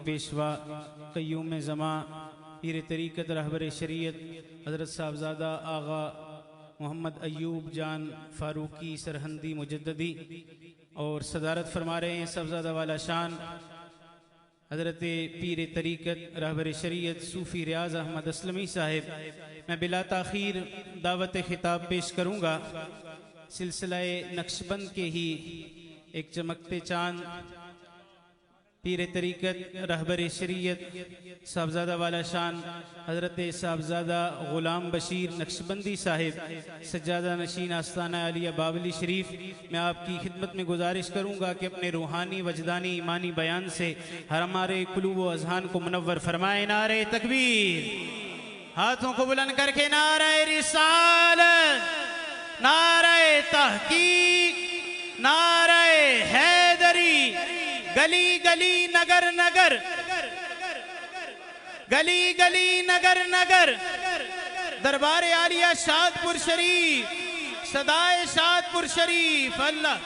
پیشوا قیوم زماں پیر طریقت رہبر شریعت حضرت صاحبزادہ آغا محمد ایوب جان فاروقی سرہندی مجددی اور صدارت فرما رہے ہیں صاحبزادہ والا شان حضرت پیر طریقت رہبر شریعت صوفی ریاض احمد اسلمی صاحب۔ میں بلا تاخیر دعوت خطاب پیش کروں گا۔ سلسلہ نقشبند کے ہی ایک چمکتے چاند پیر طریقت رہبر شریعت صاحبزادہ والا شان حضرت صاحبزادہ غلام بشیر نقشبندی صاحب سجادہ نشین آستانہ علیہ بابلی شریف، میں آپ کی خدمت میں گزارش کروں گا کہ اپنے روحانی وجدانی ایمانی بیان سے ہمارے قلوب و اذہان کو منور فرمائے۔ نعرہ تکبیر، ہاتھوں کو بلند کر کے نعرہ رسالت، نعرہ تحقیق، نعرہ حیدری، گلی گلی نگر نگر، گلی گلی نگر نگر، دربار عالیہ شادپور شریف، صدائے شادپور شریف۔ اللہ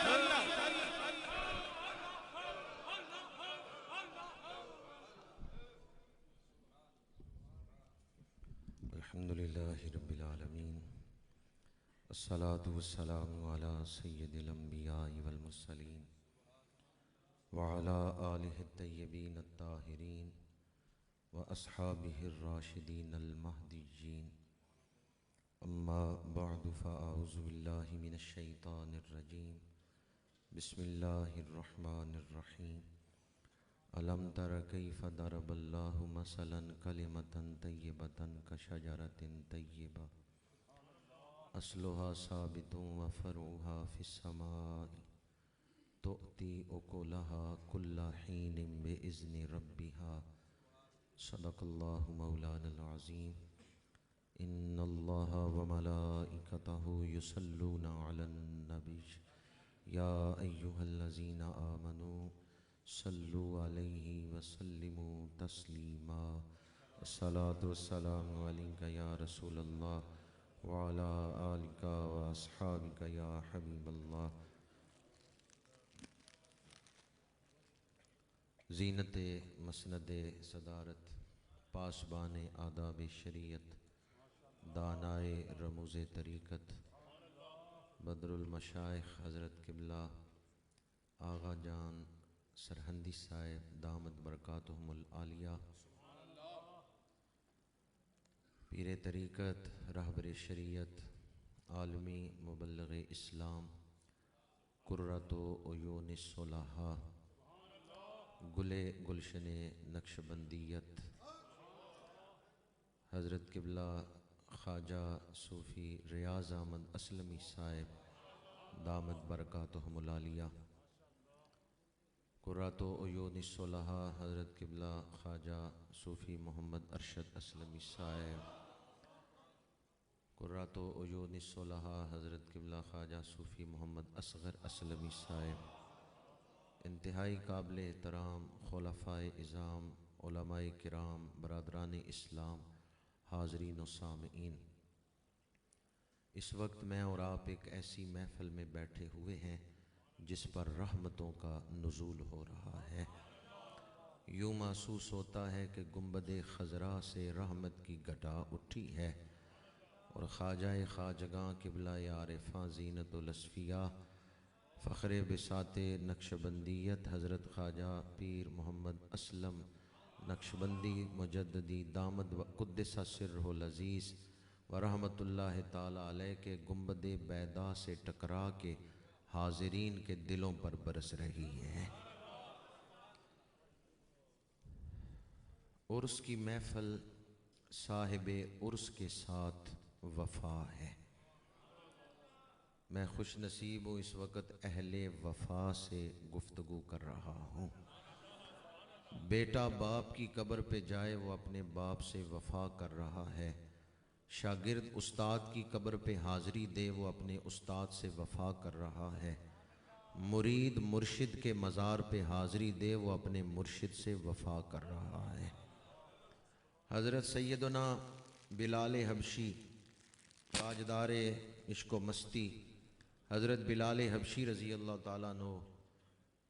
الحمدللہ رب العالمین، الصلاة والسلام علی سید الانبیاء والمرسلین وعلى آلہ الطیبین الطاہرین واصحابہ الراشدین المہدیین، اما بعد فاعوذ باللہ من الشیطان الرجیم، بسم اللہ الرحمن الرحیم۔ الم تر کیف ضرب اللہ مثلا کلمۃ طیبۃ کشجرۃ طیبہ اصلها ثابت وفرعها فی السماء تؤتی اکلها کل حین بإذن ربها۔ صدق اللہ مولانا العظیم۔ ان اللہ وملائکتہ یصلون علی النبی یا ایہا الذین آمنوا صلوا علیہ وسلموا تسلیما۔ الصلاة والسلام علیک یا رسول اللہ وعلی آلک واصحابک یا حبیب اللہ۔ زینت مسند صدارت، پاسبان آداب شریعت، دانائے رموز طریقت، بدر المشائخ حضرت قبلہ آغا جان سرہندی صاحب دامت برکاتہم العالیہ، پیر طریقت رہبر شریعت، عالمی مبلغ اسلام، قرۃ عیون الصلحاء، گلے گلشن نقشبندیت، حضرت قبلہ خواجہ صوفی ریاض احمد اسلمی صاحب دامت برکاتہم العالیہ، قرۃ عیون الصلحاء حضرت قبلہ خواجہ صوفی محمد ارشد اسلمی صاحب، قرۃ عیون الصلحاء حضرت قبلہ خواجہ صوفی محمد اصغر اسلمی صاحب، انتہائی قابل احترام خلفائے اعظام، علماء کرام، برادران اسلام، حاضرین و سامعین، اس وقت میں اور آپ ایک ایسی محفل میں بیٹھے ہوئے ہیں جس پر رحمتوں کا نزول ہو رہا ہے۔ یوں محسوس ہوتا ہے کہ گنبد خضرا سے رحمت کی گھٹا اٹھی ہے اور خواجہ خواجگاں قبلہ عارفاں زینت الاصفیاء فخر بساط نقشبندیت حضرت خواجہ پیر محمد اسلم نقشبندی مجددی دامت قدس سرہ العزیز ورحمۃ اللہ تعالی علیہ کے گنبد بیضاء سے ٹکرا کے حاضرین کے دلوں پر برس رہی ہے۔ عرس کی محفل صاحب عرس کے ساتھ وفا ہے۔ میں خوش نصیب ہوں، اس وقت اہل وفا سے گفتگو کر رہا ہوں۔ بیٹا باپ کی قبر پہ جائے وہ اپنے باپ سے وفا کر رہا ہے، شاگرد استاد کی قبر پہ حاضری دے وہ اپنے استاد سے وفا کر رہا ہے، مرید مرشد کے مزار پہ حاضری دے وہ اپنے مرشد سے وفا کر رہا ہے۔ حضرت سیدنا بلال حبشی تاجدار عشق و مستی، حضرت بلال حبشی رضی اللہ تعالیٰ عنہ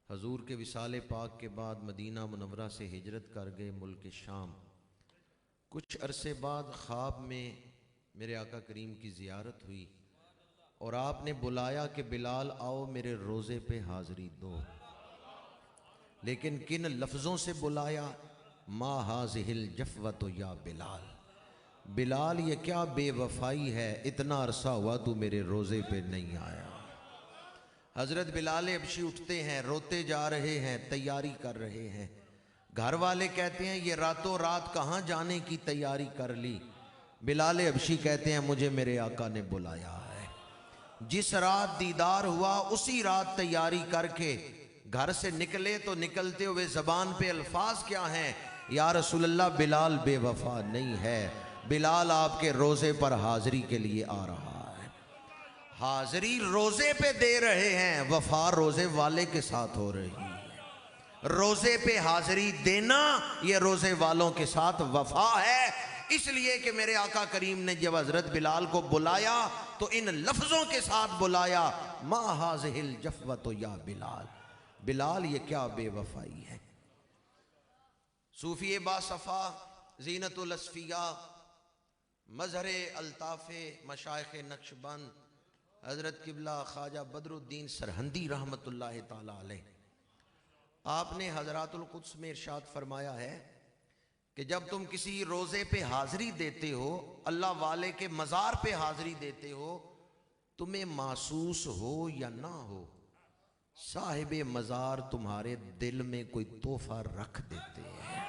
حضور کے وصال پاک کے بعد مدینہ منورہ سے ہجرت کر گئے ملک شام۔ کچھ عرصے بعد خواب میں میرے آقا کریم کی زیارت ہوئی اور آپ نے بلایا کہ بلال آؤ میرے روزے پہ حاضری دو، لیکن کن لفظوں سے بلایا؟ ما ہاذہ الجفوۃ یا بلال، بلال یہ کیا بے وفائی ہے، اتنا عرصہ ہوا تو میرے روزے پہ نہیں آیا۔ حضرت بلال حبشی اٹھتے ہیں، روتے جا رہے ہیں، تیاری کر رہے ہیں۔ گھر والے کہتے ہیں یہ راتوں رات کہاں جانے کی تیاری کر لی؟ بلال حبشی کہتے ہیں مجھے میرے آقا نے بلایا ہے، جس رات دیدار ہوا اسی رات تیاری کر کے گھر سے نکلے تو نکلتے ہوئے زبان پہ الفاظ کیا ہیں؟ یا رسول اللہ بلال بے وفا نہیں ہے، بلال آپ کے روزے پر حاضری کے لیے آ رہا ہے۔ حاضری روزے پہ دے رہے ہیں، وفا روزے والے کے ساتھ ہو رہی ہے۔ روزے پہ حاضری دینا یہ روزے والوں کے ساتھ وفا ہے۔ اس لیے کہ میرے آقا کریم نے جب حضرت بلال کو بلایا تو ان لفظوں کے ساتھ بلایا، ما ہاذہ الجفوۃ یا بلال، بلال یہ کیا بے وفائی ہے۔ صوفی باصفا، زینت الاصفیاء، مظہر الطاف مشائخ نقشبند حضرت قبلہ خواجہ بدر الدین سرہندی رحمت اللہ تعالی علیہ، آپ نے حضرات القدس میں ارشاد فرمایا ہے کہ جب تم کسی روزے پہ حاضری دیتے ہو، اللہ والے کے مزار پہ حاضری دیتے ہو، تمہیں محسوس ہو یا نہ ہو، صاحب مزار تمہارے دل میں کوئی تحفہ رکھ دیتے ہیں۔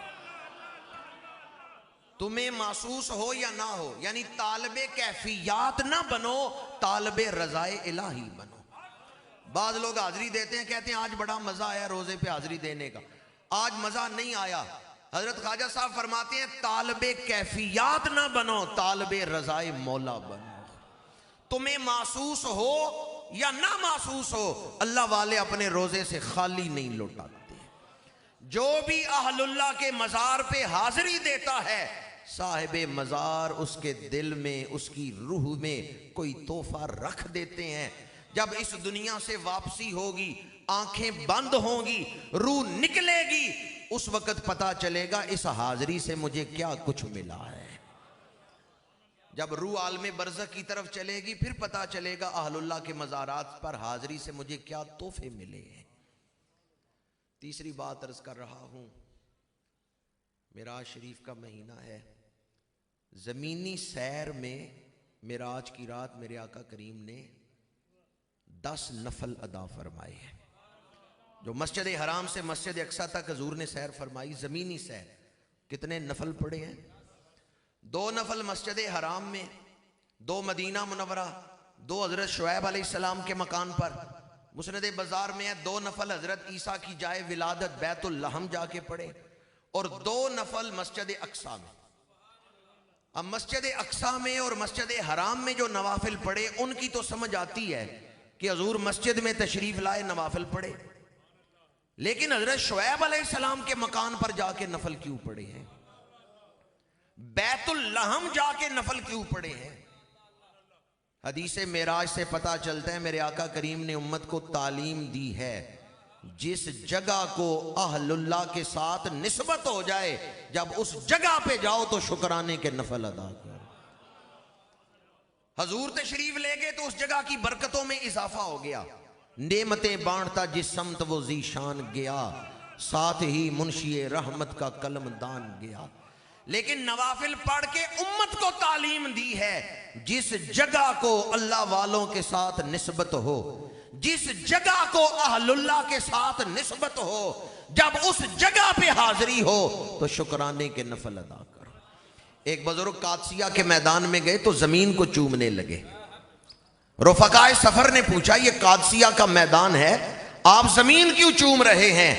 تمہیں محسوس ہو یا نہ ہو، یعنی طالب کیفیات نہ بنو، طالب رضائے الہی بنو۔ بعض لوگ حاضری دیتے ہیں، کہتے ہیں آج بڑا مزہ آیا روزے پہ حاضری دینے کا، آج مزہ نہیں آیا۔ حضرت خواجہ صاحب فرماتے ہیں طالب کیفیات نہ بنو، طالب رضائے مولا بنو۔ تمہیں محسوس ہو یا نہ محسوس ہو، اللہ والے اپنے روزے سے خالی نہیں لوٹاتے۔ جو بھی اہل اللہ کے مزار پہ حاضری دیتا ہے، صاحب مزار اس کے دل میں، اس کی روح میں کوئی تحفہ رکھ دیتے ہیں۔ جب اس دنیا سے واپسی ہوگی، آنکھیں بند ہوں گی، روح نکلے گی، اس وقت پتا چلے گا اس حاضری سے مجھے کیا کچھ ملا ہے۔ جب روح عالم برزخ کی طرف چلے گی، پھر پتا چلے گا اہل اللہ کے مزارات پر حاضری سے مجھے کیا تحفے ملے ہیں۔ تیسری بات عرض کر رہا ہوں، معراج شریف کا مہینہ ہے، زمینی سیر میں معراج کی رات میرے آقا کریم نے 10 نفل ادا فرمائے ہیں۔ جو مسجد حرام سے مسجد اقصی تک حضور نے سیر فرمائی، زمینی سیر، کتنے نفل پڑے ہیں؟ 2 نفل مسجد حرام میں، 2 مدینہ منورہ، 2 حضرت شعیب علیہ السلام کے مکان پر۔ مسند بازار میں ہے 2 نفل حضرت عیسیٰ کی جائے ولادت بیت اللحم جا کے پڑھے، اور 2 نفل مسجد اقصی میں۔ اب مسجد اقصی میں اور مسجد حرام میں جو نوافل پڑھے، ان کی تو سمجھ آتی ہے کہ حضور مسجد میں تشریف لائے نوافل پڑھے، لیکن حضرت شعیب علیہ السلام کے مکان پر جا کے نفل کیوں پڑھے ہیں؟ بیت اللحم جا کے نفل کیوں پڑھے ہیں؟ حدیث معراج سے پتا چلتا ہے میرے آقا کریم نے امت کو تعلیم دی ہے، جس جگہ کو اہل اللہ کے ساتھ نسبت ہو جائے، جب اس جگہ پہ جاؤ تو شکرانے کے نفل ادا کرو۔ حضور تشریف لے گئے تو اس جگہ کی برکتوں میں اضافہ ہو گیا، نعمتیں بانٹتا جس سمت وہ ذیشان گیا، ساتھ ہی منشی رحمت کا قلم دان گیا۔ لیکن نوافل پڑھ کے امت کو تعلیم دی ہے، جس جگہ کو اللہ والوں کے ساتھ نسبت ہو، جس جگہ کو اہل اللہ کے ساتھ نسبت ہو، جب اس جگہ پہ حاضری ہو تو شکرانے کے نفل ادا کرو۔ ایک بزرگ قادسیہ کے میدان میں گئے تو زمین کو چومنے لگے۔ رفقائے سفر نے پوچھا یہ قادسیہ کا میدان ہے، آپ زمین کیوں چوم رہے ہیں؟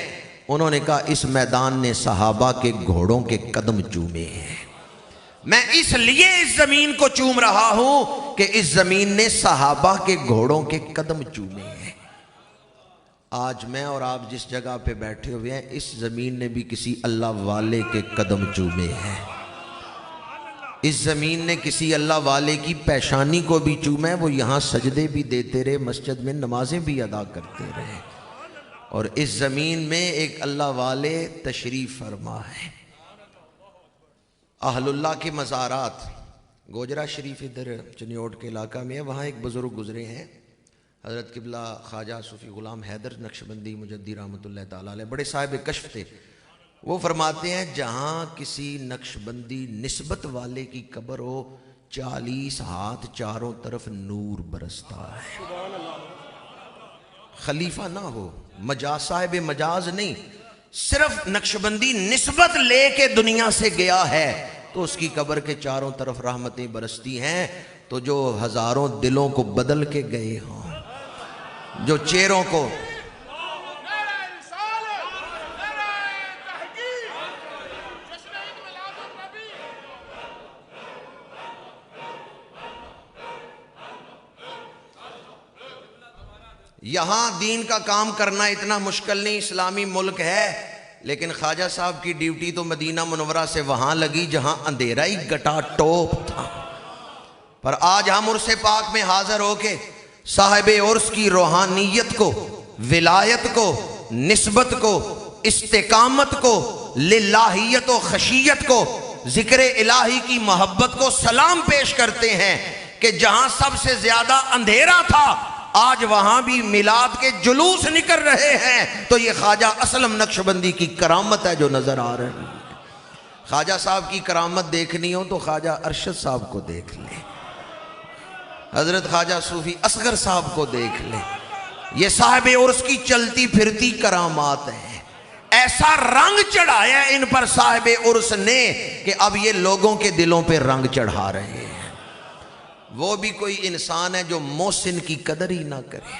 انہوں نے کہا اس میدان نے صحابہ کے گھوڑوں کے قدم چومے ہیں، میں اس لیے اس زمین کو چوم رہا ہوں کہ اس زمین نے صحابہ کے گھوڑوں کے قدم چومے ہیں۔ آج میں اور آپ جس جگہ پہ بیٹھے ہوئے ہیں، اس زمین نے بھی کسی اللہ والے کے قدم چومے ہیں، اس زمین نے کسی اللہ والے کی پیشانی کو بھی چوما ہے، وہ یہاں سجدے بھی دیتے رہے، مسجد میں نمازیں بھی ادا کرتے رہے۔ اور اس زمین میں ایک اللہ والے تشریف فرما ہے. اہل اللہ کے مزارات گوجرا شریف ادھر چنیوٹ کے علاقہ میں ہے. وہاں ایک بزرگ گزرے ہیں حضرت قبلہ خواجہ صوفی غلام حیدر نقشبندی مجدی رحمۃ اللہ تعالیٰ علیہ. بڑے صاحب کشف تھے. وہ فرماتے ہیں جہاں کسی نقشبندی نسبت والے کی قبر ہو 40 ہاتھ چاروں طرف نور برستا ہے. خلیفہ نہ ہو، مجاز صاحب مجاز نہیں، صرف نقشبندی نسبت لے کے دنیا سے گیا ہے تو اس کی قبر کے چاروں طرف رحمتیں برستی ہیں. تو جو ہزاروں دلوں کو بدل کے گئے ہوں، جو چہروں کو یہاں دین کا کام کرنا اتنا مشکل نہیں، اسلامی ملک ہے، لیکن خواجہ صاحب کی ڈیوٹی تو مدینہ منورہ سے وہاں لگی جہاں اندھیرا ہی گٹا ٹوپ تھا. پر آج ہم عرس پاک میں حاضر ہو کے صاحب عرس کی روحانیت کو، ولایت کو، نسبت کو، استقامت کو، للہیت و خشیت کو، ذکر الہی کی محبت کو سلام پیش کرتے ہیں کہ جہاں سب سے زیادہ اندھیرا تھا آج وہاں بھی میلاد کے جلوس نکل رہے ہیں. تو یہ خواجہ اسلم نقشبندی کی کرامت ہے جو نظر آ رہی ہے. خواجہ صاحب کی کرامت دیکھنی ہو تو خواجہ ارشد صاحب کو دیکھ لیں، حضرت خواجہ صوفی اصغر صاحب کو دیکھ لیں. یہ صاحب عرس کی چلتی پھرتی کرامات ہیں. ایسا رنگ چڑھایا ان پر صاحب عرس نے کہ اب یہ لوگوں کے دلوں پہ رنگ چڑھا رہے ہیں. وہ بھی کوئی انسان ہے جو محسن کی قدر ہی نہ کرے،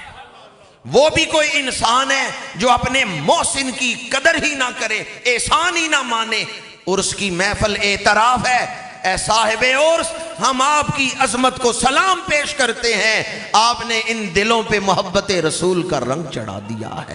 وہ بھی کوئی انسان ہے جو اپنے محسن کی قدر ہی نہ کرے، احسان ہی نہ مانے. عرس کی محفل اعتراف ہے. اے صاحب عرس، ہم آپ کی عظمت کو سلام پیش کرتے ہیں. آپ نے ان دلوں پہ محبت رسول کا رنگ چڑھا دیا ہے.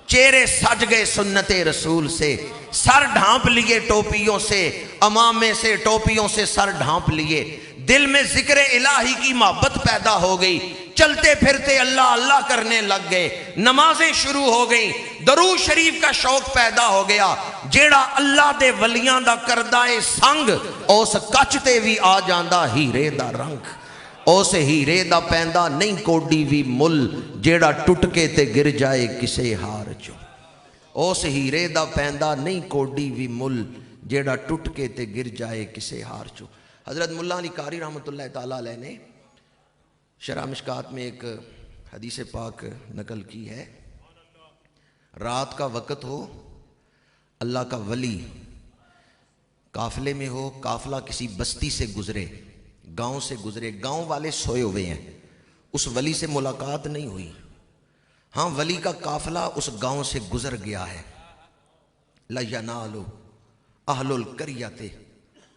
چہرے سج گئے سنت رسول سے، سر ڈھانپ لیے ٹوپیوں سے، امامے سے ٹوپیوں سے سر ڈھانپ لیے. دل میں ذکر الہی کی محبت پیدا ہو گئی. چلتے پھرتے اللہ اللہ کرنے لگ گئے. نمازیں شروع ہو گئیں. درود شریف کا شوق پیدا ہو گیا. جیڑا اللہ دے ولیاں دا کردہ سنگ اس کچ تے بھی آ جاندا ہیرے دا رنگ. اس ہیرے دا پیندا نہیں کوڈی بھی مل، جیڑا ٹوٹ کے تے گر جائے کسے ہار چو. اس ہیرے دا پیندا نہیں کوڈی بھی مل، جیڑا ٹوٹ کے تے گر جائے کسے ہار چو. حضرت ملا علی قاری رحمۃ اللہ تعالیٰ علیہ نے شرح مشکات میں ایک حدیث پاک نقل کی ہے. رات کا وقت ہو، اللہ کا ولی قافلے میں ہو، قافلہ کسی بستی سے گزرے، گاؤں سے گزرے، گاؤں والے سوئے ہوئے ہیں، اس ولی سے ملاقات نہیں ہوئی. ہاں ولی کا قافلہ اس گاؤں سے گزر گیا ہے. لَيَنَالُ أَهْلُ الْقَرْيَةِ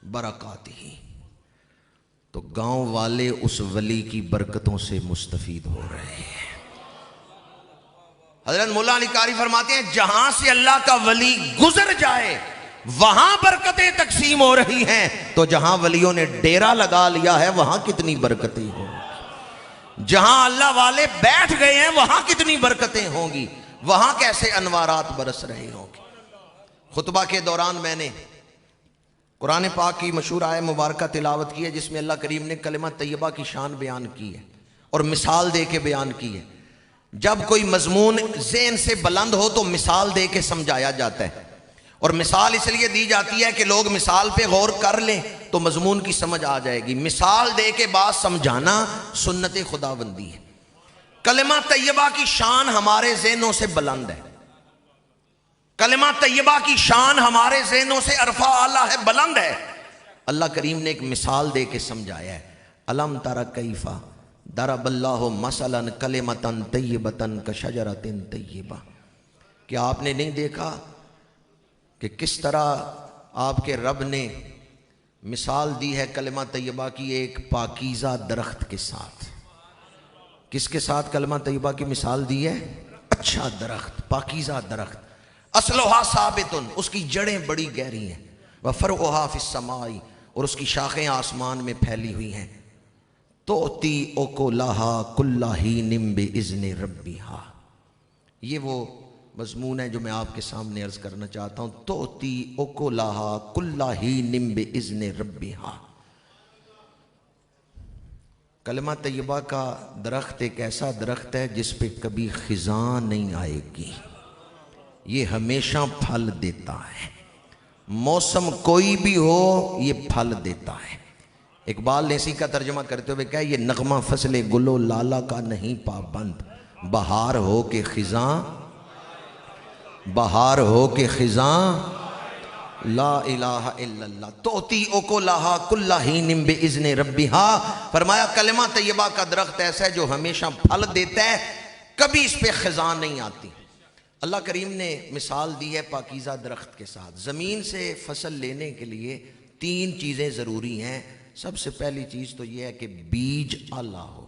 بَرَكَاتِهِ. تو گاؤں والے اس ولی کی برکتوں سے مستفید ہو رہے ہیں. حضرت مولا علی قاری فرماتے ہیں جہاں سے اللہ کا ولی گزر جائے وہاں برکتیں تقسیم ہو رہی ہیں. تو جہاں ولیوں نے ڈیرا لگا لیا ہے وہاں کتنی برکتیں ہوں گی. جہاں اللہ والے بیٹھ گئے ہیں وہاں کتنی برکتیں ہوں گی. وہاں کیسے انوارات برس رہے ہوں گے. خطبہ کے دوران میں نے قرآن پاک کی مشہور آیت مبارکہ تلاوت کی ہے جس میں اللہ کریم نے کلمہ طیبہ کی شان بیان کی ہے اور مثال دے کے بیان کی ہے. جب کوئی مضمون ذہن سے بلند ہو تو مثال دے کے سمجھایا جاتا ہے، اور مثال اس لیے دی جاتی ہے کہ لوگ مثال پہ غور کر لیں تو مضمون کی سمجھ آ جائے گی. مثال دے کے بات سمجھانا سنت خداوندی ہے. کلمہ طیبہ کی شان ہمارے ذہنوں سے بلند ہے. کلمہ طیبہ کی شان ہمارے ذہنوں سے عرفہ اعلیٰ ہے، بلند ہے. اللہ کریم نے ایک مثال دے کے سمجھایا ہے. الم تر کیف ضرب اللہ مثلا کلمۃ طیبۃ کشجرۃ طیبہ. کیا آپ نے نہیں دیکھا کہ کس طرح آپ کے رب نے مثال دی ہے کلمہ طیبہ کی ایک پاکیزہ درخت کے ساتھ. کس کے ساتھ کلمہ طیبہ کی مثال دی ہے؟ اچھا درخت، پاکیزہ درخت. اصلھا ثابت، اس کی جڑیں بڑی گہری ہیں. وفرعھا فی السماء، اور اس کی شاخیں آسمان میں پھیلی ہوئی ہیں. تؤتی اکلھا کل حین باذن ربھا. یہ وہ مضمون ہے جو میں آپ کے سامنے عرض کرنا چاہتا ہوں. توتی اکلہا کل حین باذن ربہا. کلمہ طیبہ کا درخت ایک ایسا درخت ہے جس پہ کبھی خزاں نہیں آئے گی. یہ ہمیشہ پھل دیتا ہے، موسم کوئی بھی ہو یہ پھل دیتا ہے. اقبال نے اسی کا ترجمہ کرتے ہوئے کہا یہ نغمہ فصل گل و لالا کا نہیں پابند، بہار ہو کے خزاں، بہار ہو کے خزاں، لا الہ الا اللہ. توتی اکلہا کل حین باذن ربہا. فرمایا کلمہ طیبہ کا درخت ایسا ہے جو ہمیشہ پھل دیتا ہے، کبھی اس پہ خزاں نہیں آتی. اللہ کریم نے مثال دی ہے پاکیزہ درخت کے ساتھ. زمین سے فصل لینے کے لیے 3 چیزیں ضروری ہیں. سب سے پہلی چیز تو یہ ہے کہ بیج اعلیٰ ہو،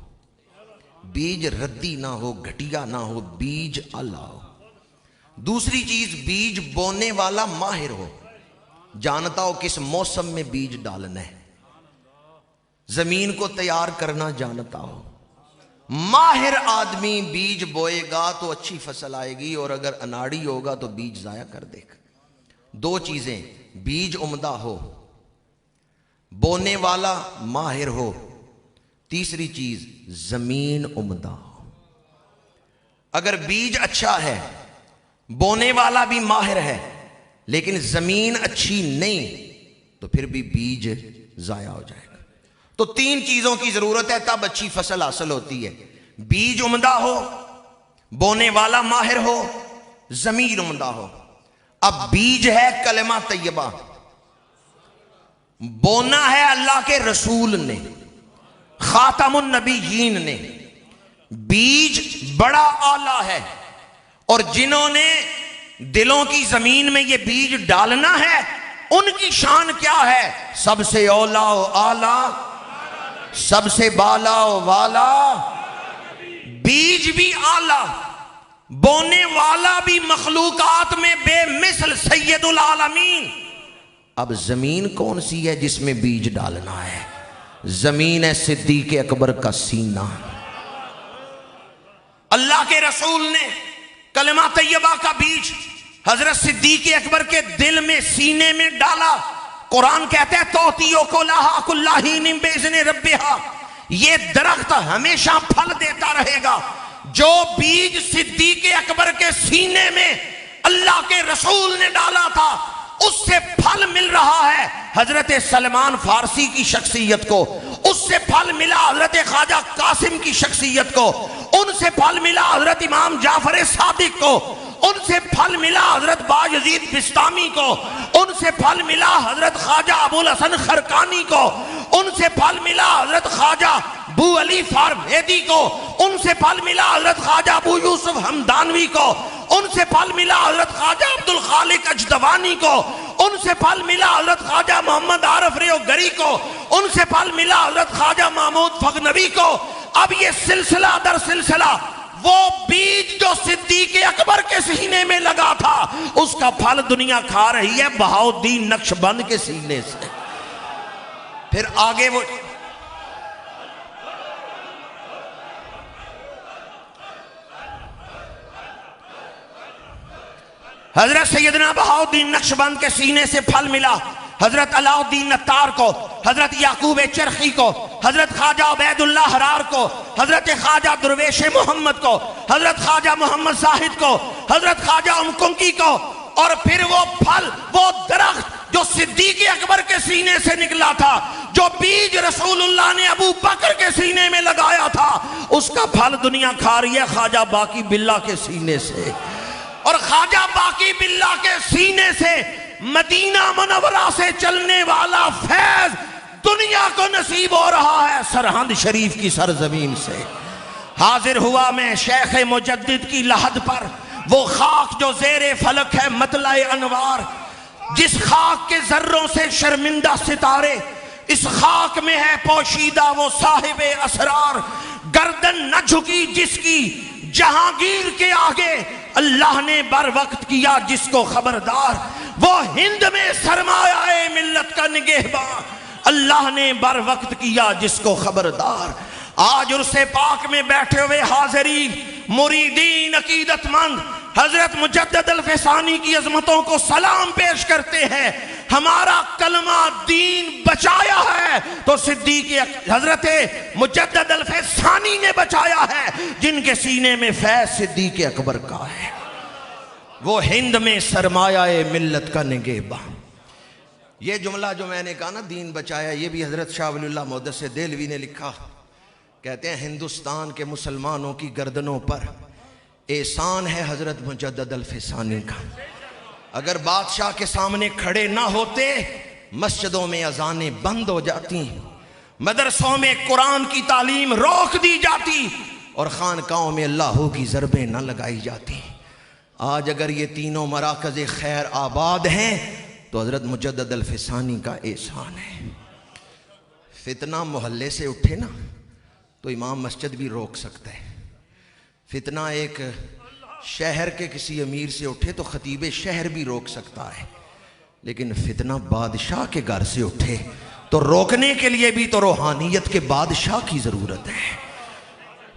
بیج ردی نہ ہو، گھٹیا نہ ہو، بیج اعلیٰ ہو. دوسری چیز بیج بونے والا ماہر ہو، جانتا ہو کس موسم میں بیج ڈالنا ہے، زمین کو تیار کرنا جانتا ہو. ماہر آدمی بیج بوئے گا تو اچھی فصل آئے گی، اور اگر اناڑی ہوگا تو بیج ضائع کر دے گا. 2 چیزیں، بیج عمدہ ہو، بونے والا ماہر ہو. تیسری چیز زمین عمدہ ہو. اگر بیج اچھا ہے، بونے والا بھی ماہر ہے، لیکن زمین اچھی نہیں تو پھر بھی بیج ضائع ہو جائے گا. تو 3 چیزوں کی ضرورت ہے تب اچھی فصل حاصل ہوتی ہے. بیج عمدہ ہو، بونے والا ماہر ہو، زمین عمدہ ہو. اب بیج ہے کلمہ طیبہ، بونا ہے اللہ کے رسول نے، خاتم النبیین نے. بیج بڑا اعلیٰ ہے، اور جنہوں نے دلوں کی زمین میں یہ بیج ڈالنا ہے ان کی شان کیا ہے؟ سب سے اولا و اعلیٰ، سب سے بالا و والا. بیج بھی اعلیٰ، بونے والا بھی مخلوقات میں بے مثل سید العالمین. اب زمین کون سی ہے جس میں بیج ڈالنا ہے؟ زمین ہے صدیق اکبر کا سینہ. اللہ کے رسول نے کلمہ طیبہ کا بیج حضرت صدیق اکبر کے دل میں، سینے میں ڈالا. قرآن کہتا ہے توتی اکلہا کل حین باذن ربہا. یہ درخت ہمیشہ پھل دیتا رہے گا. جو بیج صدیق اکبر کے سینے میں اللہ کے رسول نے ڈالا تھا اس سے پھل مل رہا ہے حضرت سلمان فارسی کی شخصیت کو، اس سے پھل ملا حضرت خواجہ قاسم کی شخصیت کو، ان سے پھل ملا حضرت امام جعفر صادق کو، ان سے پھل ملا حضرت باجزید بستامی کو، ان سے پھل ملا حضرت خواجہ ابو الحسن خرقانی کو، ان سے پھل ملا حضرت خواجہ ابو علی فارمیدی کو، ان سے پھل ملا حضرت خواجہ ابو یوسف ہمدانوی کو، ان سے پھل ملا حضرت خواجہ عبد الخالق اجدوانی کو، ان سے پھل ملا حضرت خواجہ محمد عارف ریو گری کو، ان سے پھل ملا حضرت خواجہ محمود فغنوی کو. اب یہ سلسلہ در سلسلہ وہ بیج جو صدیق اکبر کے سینے میں لگا تھا اس کا پھل دنیا کھا رہی ہے بہاؤالدین نقشبند کے سینے سے. پھر آگے وہ حضرت سیدنا بہاؤالدین نقشبند کے سینے سے پھل ملا حضرت علاء الدین نتار کو، حضرت یعقوب چرخی کو، حضرت خواجہ عبید اللہ حرار کو، حضرت خواجہ درویش محمد کو، حضرت خواجہ محمد زاہد کو، حضرت خواجہ امکنکی کو. اور پھر وہ پھل، وہ درخت جو صدیق اکبر کے سینے سے نکلا تھا، جو بیج رسول اللہ نے ابو بکر کے سینے میں لگایا تھا، اس کا پھل دنیا کھا رہی ہے خواجہ باقی باللہ کے سینے سے. اور خواجہ باقی باللہ کے سینے سے مدینہ منورہ سے چلنے والا فیض دنیا کو نصیب ہو رہا ہے سرہند شریف کی سرزمین سے. حاضر ہوا میں شیخ مجدد کی لحد پر، وہ خاک جو زیر فلک ہے مطلع انوار، جس خاک کے ذروں سے شرمندہ ستارے، اس خاک میں ہے پوشیدہ وہ صاحب اسرار. گردن نہ جھکی جس کی جہانگیر کے آگے، اللہ نے بر وقت کیا جس کو خبردار. وہ ہند میں سرمایہ ملت کا نگہباں، اللہ نے بر وقت کیا جس کو خبردار. آج عرص پاک میں بیٹھے ہوئے حاضرین، مریدین، عقیدت مند، حضرت مجدد الفسانی کی عظمتوں کو سلام پیش کرتے ہیں. ہمارا کلمہ دین بچایا ہے تو صدیق حضرت مجدد الفسانی نے بچایا ہے، جن کے سینے میں فیض صدیق اکبر کا ہے. وہ ہند میں سرمایہ ملت کا نگہباں. یہ جملہ جو میں نے کہا نا دین بچایا، یہ بھی حضرت شاہ ولی اللہ محدث دہلوی نے لکھا. کہتے ہیں ہندوستان کے مسلمانوں کی گردنوں پر احسان ہے حضرت مجدد الفسانی کا. اگر بادشاہ کے سامنے کھڑے نہ ہوتے مسجدوں میں اذانیں بند ہو جاتی، مدرسوں میں قرآن کی تعلیم روک دی جاتی اور خانقاہوں میں اللہ کی ضربیں نہ لگائی جاتی. آج اگر یہ تینوں مراکز خیر آباد ہیں تو حضرت مجدد الفسانی کا احسان ہے. فتنہ محلے سے اٹھے نا تو امام مسجد بھی روک سکتا ہے. فتنہ ایک شہر کے کسی امیر سے اٹھے تو خطیب شہر بھی روک سکتا ہے، لیکن فتنہ بادشاہ کے گھر سے اٹھے تو روکنے کے لیے بھی تو روحانیت کے بادشاہ کی ضرورت ہے.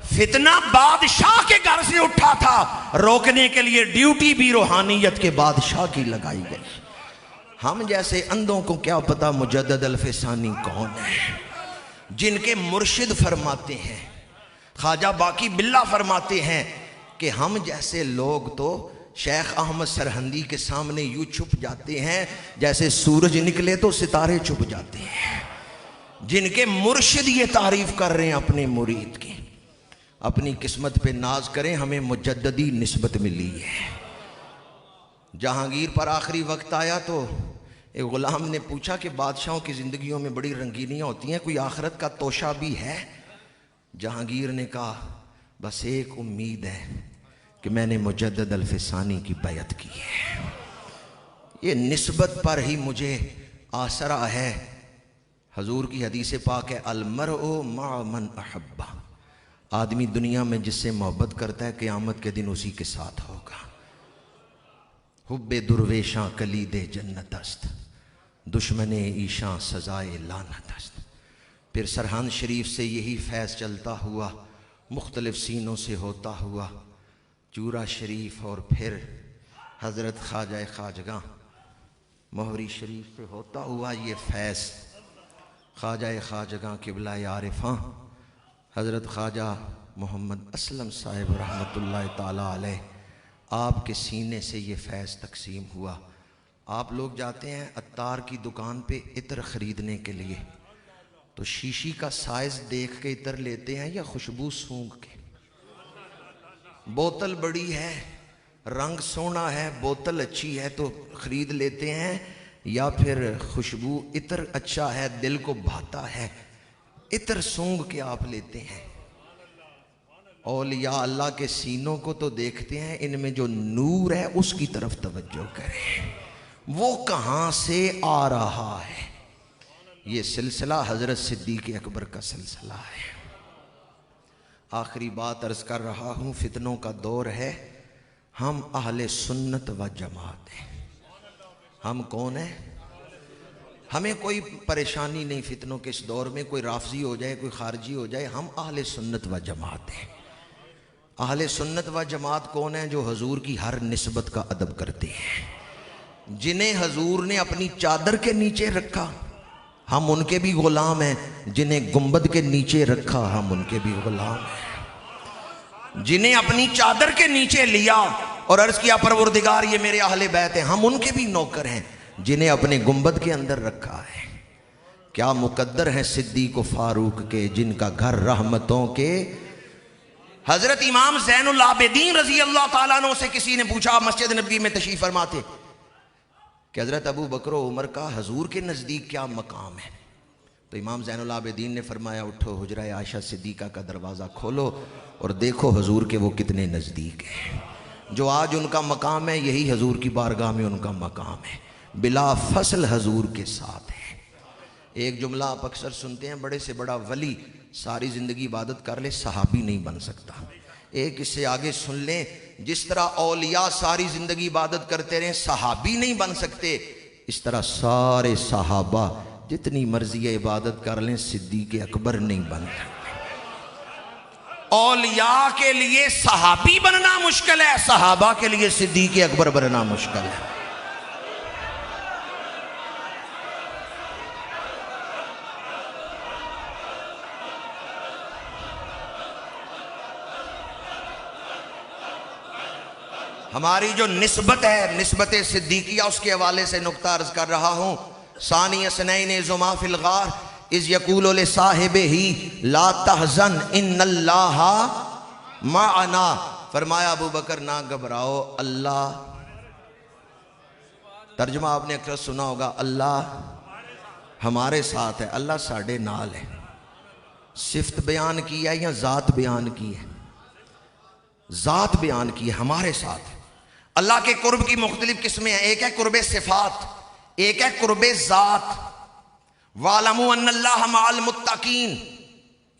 فتنہ بادشاہ کے گھر سے اٹھا تھا، روکنے کے لیے ڈیوٹی بھی روحانیت کے بادشاہ کی لگائی گئی. ہم جیسے اندھوں کو کیا پتا مجدد الفسانی کون ہے؟ جن کے مرشد فرماتے ہیں، خواجہ باقی باللہ فرماتے ہیں کہ ہم جیسے لوگ تو شیخ احمد سرہندی کے سامنے یوں چھپ جاتے ہیں جیسے سورج نکلے تو ستارے چھپ جاتے ہیں. جن کے مرشد یہ تعریف کر رہے ہیں اپنے مرید کی. اپنی قسمت پہ ناز کریں، ہمیں مجددی نسبت ملی ہے. جہانگیر پر آخری وقت آیا تو ایک غلام نے پوچھا کہ بادشاہوں کی زندگیوں میں بڑی رنگینیاں ہوتی ہیں، کوئی آخرت کا توشہ بھی ہے؟ جہانگیر نے کہا بس ایک امید ہے کہ میں نے مجدد الفسانی کی بیعت کی ہے. یہ نسبت پر ہی مجھے آسرا ہے. حضور کی حدیث پاک ہے المرء مع من احبہ. آدمی دنیا میں جس سے محبت کرتا ہے قیامت کے دن اسی کے ساتھ ہوگا. حب درویشاں کلید جنت است، دشمن ایشاں سزائے لعنت است. پھر سرہند شریف سے یہی فیض چلتا ہوا مختلف سینوں سے ہوتا ہوا چورا شریف، اور پھر حضرت خواجہ خواجگاں مہری شریف سے ہوتا ہوا یہ فیض خواجہ خواجگاں قبلہ عارفاں حضرت خواجہ محمد اسلم صاحب رحمۃ اللہ تعالیٰ علیہ، آپ کے سینے سے یہ فیض تقسیم ہوا. آپ لوگ جاتے ہیں عطار کی دکان پہ عطر خریدنے کے لیے تو شیشی کا سائز دیکھ کے عطر لیتے ہیں یا خوشبو سونگھ کے؟ بوتل بڑی ہے، رنگ سونا ہے، بوتل اچھی ہے تو خرید لیتے ہیں، یا پھر خوشبو عطر اچھا ہے دل کو بھاتا ہے عطر سونگھ کے آپ لیتے ہیں؟ اولیاء اللہ کے سینوں کو تو دیکھتے ہیں، ان میں جو نور ہے اس کی طرف توجہ کریں، وہ کہاں سے آ رہا ہے. یہ سلسلہ حضرت صدیق اکبر کا سلسلہ ہے. آخری بات عرض کر رہا ہوں، فتنوں کا دور ہے، ہم اہل سنت و جماعت ہیں. ہم کون ہیں؟ ہمیں کوئی پریشانی نہیں فتنوں کے اس دور میں، کوئی رافضی ہو جائے کوئی خارجی ہو جائے، ہم اہل سنت و جماعت ہیں. اہل سنت و جماعت کون ہیں؟ جو حضور کی ہر نسبت کا ادب کرتے ہیں، جنہیں حضور نے اپنی چادر کے نیچے رکھا ہم ان کے بھی غلام ہیں، جنہیں گنبد کے نیچے رکھا ہم ان کے بھی غلام ہیں. جنہیں اپنی چادر کے نیچے لیا اور عرض کیا پروردگار یہ میرے اہل بیت ہیں، ہم ان کے بھی نوکر ہیں. جنہیں اپنے گنبد کے اندر رکھا ہے، کیا مقدر ہیں صدیق و فاروق کے، جن کا گھر رحمتوں کے. حضرت امام زین العابدین رضی اللہ تعالیٰ عنہ سے کسی نے پوچھا، مسجد نبوی میں تشریف فرما تھے، کہ حضرت ابو بکر و عمر کا حضور کے نزدیک کیا مقام ہے؟ تو امام زین العابدین نے فرمایا اٹھو حجرہ عائشہ صدیقہ کا دروازہ کھولو اور دیکھو حضور کے وہ کتنے نزدیک ہیں. جو آج ان کا مقام ہے یہی حضور کی بارگاہ میں ان کا مقام ہے، بلا فصل حضور کے ساتھ ہے. ایک جملہ آپ اکثر سنتے ہیں، بڑے سے بڑا ولی ساری زندگی عبادت کر لے صحابی نہیں بن سکتا. ایک اس سے آگے سن لیں، جس طرح اولیاء ساری زندگی عبادت کرتے رہے صحابی نہیں بن سکتے، اس طرح سارے صحابہ جتنی مرضی عبادت کر لیں صدیق اکبر نہیں بن سکتے. اولیاء کے لیے صحابی بننا مشکل ہے، صحابہ کے لیے صدیق اکبر بننا مشکل ہے۔ ہماری جو نسبت ہے، نسبت صدیقیہ، اس کے حوالے سے نقطہ عرض کر رہا ہوں۔ ثانی اثنین اذ ہما فی الغار اذ یقول لصاحبہ لا تحزن ان اللہ معنا، فرمایا ابو بکر نہ گھبراؤ، اللہ، ترجمہ آپ نے اکثر سنا ہوگا، اللہ ہمارے ساتھ ہے، اللہ ساڑھے نال ہے۔ صفت بیان کی ہے یا ذات بیان کی ہے؟ ذات بیان کی ہے، ہمارے ساتھ ہے۔ اللہ کے قرب کی مختلف قسمیں ہیں، ایک ہے قرب صفات، ایک ہے قرب ذات۔ وَاعْلَمُوا أَنَّ اللَّهَ مَعَ الْمُتَّقِينَ،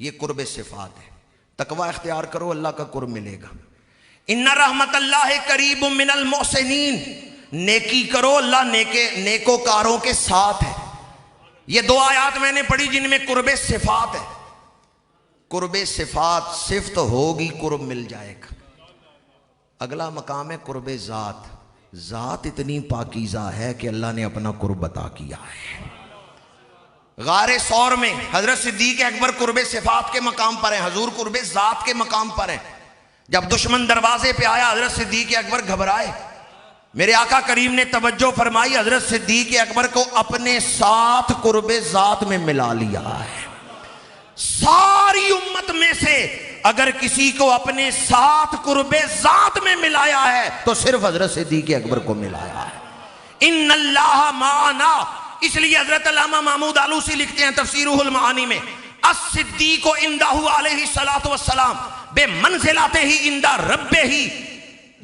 یہ قرب صفات ہے، تقوی اختیار کرو اللہ کا قرب ملے گا۔ إِنَّ رَحْمَتَ اللَّهِ قَرِيبٌ مِّنَ الْمُحْسِنِينَ، نیکی کرو اللہ نیکوکاروں کے ساتھ ہے۔ یہ دو آیات میں نے پڑھی جن میں قرب صفات ہے۔ قرب صفات، صفت ہوگی قرب مل جائے گا۔ اگلا مقام ہے قرب ذات۔ ذات اتنی پاکیزہ ہے کہ اللہ نے اپنا قرب عطا کیا ہے۔ غار ثور میں حضرت صدیق اکبر قرب صفات کے مقام پر ہیں، حضور قرب ذات کے مقام پر ہیں۔ جب دشمن دروازے پہ آیا حضرت صدیق اکبر گھبرائے، میرے آقا کریم نے توجہ فرمائی، حضرت صدیق اکبر کو اپنے ساتھ قرب ذات میں ملا لیا ہے۔ ساری امت میں سے اگر کسی کو اپنے ساتھ قرب ذات میں ملایا ہے تو صرف حضرت صدیق اکبر کو ملایا ہے۔ ان اللہ معنا، اس لیے حضرت علامہ محمود آلوسی لکھتے ہیں تفسیرہ المعانی میں، الصدیق عندہ علیہ الصلاۃ والسلام بے منزلاتہ عند ربہ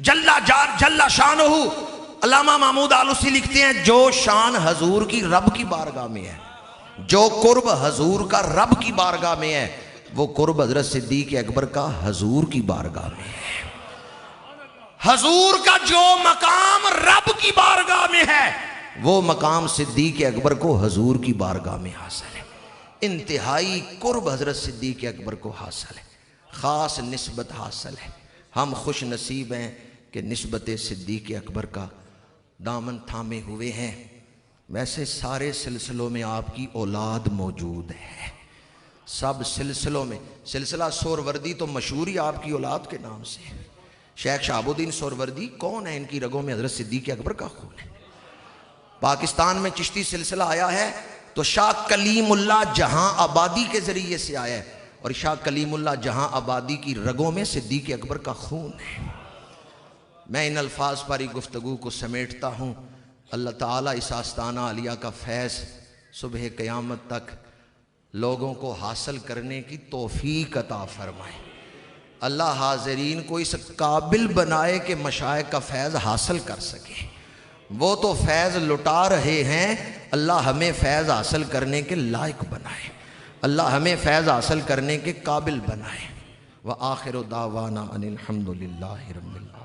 جل شانہ۔ علامہ محمود آلوسی لکھتے ہیں جو شان حضور کی رب کی بارگاہ میں ہے، جو قرب حضور کا رب کی بارگاہ میں ہے، وہ قرب حضرت صدیق اکبر کا حضور کی بارگاہ میں ہے۔ حضور کا جو مقام رب کی بارگاہ میں ہے، وہ مقام صدیق اکبر کو حضور کی بارگاہ میں حاصل ہے۔ انتہائی قرب حضرت صدیق اکبر کو حاصل ہے، خاص نسبت حاصل ہے۔ ہم خوش نصیب ہیں کہ نسبت صدیق اکبر کا دامن تھامے ہوئے ہیں۔ ویسے سارے سلسلوں میں آپ کی اولاد موجود ہے، سب سلسلوں میں۔ سلسلہ سوروردی تو مشہور ہی آپ کی اولاد کے نام سے ہے۔ شیخ شہاب الدین سوروردی کون ہے؟ ان کی رگوں میں حضرت صدیق اکبر کا خون ہے۔ پاکستان میں چشتی سلسلہ آیا ہے تو شاہ کلیم اللہ جہاں آبادی کے ذریعے سے آیا ہے، اور شاہ کلیم اللہ جہاں آبادی کی رگوں میں صدیق اکبر کا خون ہے۔ میں ان الفاظ پر ہی گفتگو کو سمیٹتا ہوں۔ اللہ تعالیٰ اس آستانہ عالیہ کا فیض صبح قیامت تک لوگوں کو حاصل کرنے کی توفیق عطا فرمائے۔ اللہ حاضرین کو اس قابل بنائے کہ مشائخ کا فیض حاصل کر سکے۔ وہ تو فیض لٹا رہے ہیں، اللہ ہمیں فیض حاصل کرنے کے لائق بنائے، اللہ ہمیں فیض حاصل کرنے کے قابل بنائے۔ وآخر دعوانا ان الحمدللہ رب العالمین۔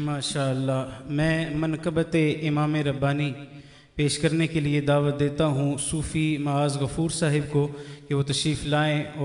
ماشاءاللہ، میں منقبت امام ربانی پیش کرنے کے لیے دعوت دیتا ہوں صوفی معاذ غفور صاحب کو کہ وہ تشریف لائیں اور